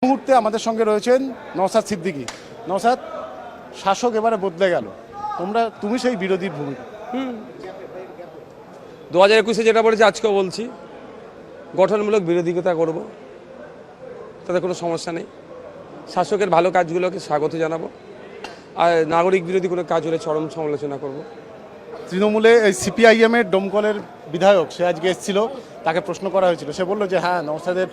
মুহূর্তে আমাদের সঙ্গে রয়েছেন নওশাদ সিদ্দিকী। নওশাদ, শাসক এবারে বদলে গেল, তুমি সেই বিরোধীর ভূমিকা। 2021-এ যেটা বলেছি আজকেও বলছি, গঠনমূলক বিরোধিতা করব, তাতে কোনো সমস্যা নেই। শাসকের ভালো কাজগুলোকে স্বাগত জানাবো, আর নাগরিক বিরোধী কোনো কাজ হলে চরম সমালোচনা করব। তৃণমূলে এই সিপিআইএম এর ডোমকলের বিধায়ক সে আজকে এসেছিল, তাকে প্রশ্ন করা হয়েছিল, সে বলল যে হ্যাঁ নওশাদের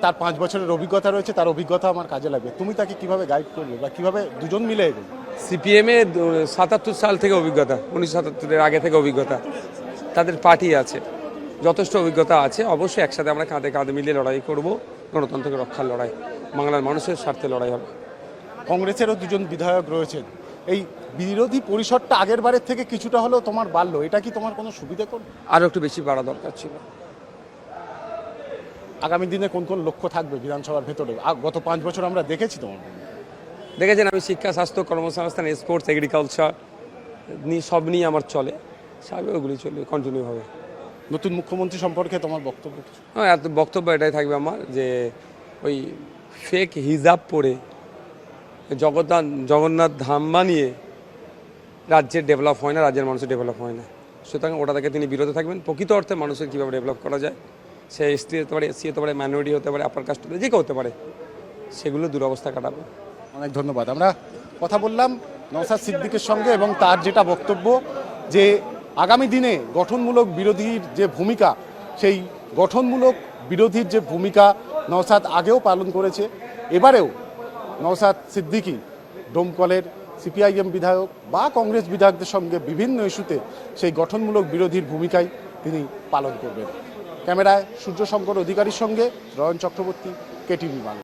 তার 5 বছরের অভিজ্ঞতা রয়েছে, তার অভিজ্ঞতা আমার কাজে লাগবে। তুমি তাকে কিভাবে গাইড করবে বা কিভাবে দুজন মিলে এগোবে? সিপিএমে 77 সাল থেকে অভিজ্ঞতা, 1977-এর আগে থেকে অভিজ্ঞতা, তাদের পার্টি আছে, যথেষ্ট অভিজ্ঞতা আছে। অবশ্যই একসাথে আমরা কাঁধে কাঁধে মিলিয়ে লড়াই করব, গণতন্ত্রকে রক্ষার লড়াই, বাংলার মানুষের স্বার্থে লড়াই হবে। কংগ্রেসেরও দুজন বিধায়ক রয়েছেন, এই বিরোধী পরিষদটা আগের বারের থেকে কিছুটা হলেও তোমার বাড়লো, এটা কি তোমার কোনো সুবিধা করবে? আরও একটু বেশি বাড়া দরকার ছিল। আগামী দিনে কোন কোন লক্ষ্য থাকবে বিধানসভার ভেতরে? গত 5 বছর আমরা দেখেছি তোমার। দেখেছেন আমি শিক্ষা, স্বাস্থ্য, কর্মসংস্থান, স্পোর্টস, এগ্রিকালচার সব নিয়ে আমার চলে, স্বাভাবিক ওগুলি চলবে, কন্টিনিউ হবে। নতুন মুখ্যমন্ত্রী সম্পর্কে তোমার বক্তব্য? হ্যাঁ, এত বক্তব্য এটাই থাকবে আমার, যে ওই ফেক হিজাব পরে জগন্নাথ ধাম বানিয়ে রাজ্যের ডেভেলপ হয় না, রাজ্যের মানুষের ডেভেলপ হয় না। সুতরাং ওটা থেকে তিনি বিরত থাকবেন। প্রকৃত অর্থে মানুষের কীভাবে ডেভেলপ করা যায়, সে এসটি হতে পারে, এসসি হতে পারে, মাইনরিটি হতে পারে, আপার কাস্ট হতে পারে, যে কেউ হতে পারে, সেগুলো দুরবস্থা কাটাবে। অনেক ধন্যবাদ। আমরা কথা বললাম নওশাদ সিদ্দিকের সঙ্গে, এবং তার যেটা বক্তব্য যে আগামী দিনে গঠনমূলক বিরোধীর যে ভূমিকা, সেই গঠনমূলক বিরোধীর যে ভূমিকা নওশাদ আগেও পালন করেছে, এবারেও নওশাদ সিদ্দিকী ডোমকলের সিপিআইএম বিধায়ক বা কংগ্রেস বিধায়কদের সঙ্গে বিভিন্ন ইস্যুতে সেই গঠনমূলক বিরোধীর ভূমিকাই তিনি পালন করবেন। ক্যামেরায় সূর্যশঙ্কর অধিকারীর সঙ্গে রয়ন চক্রবর্তী, কেটিভি বাংলা।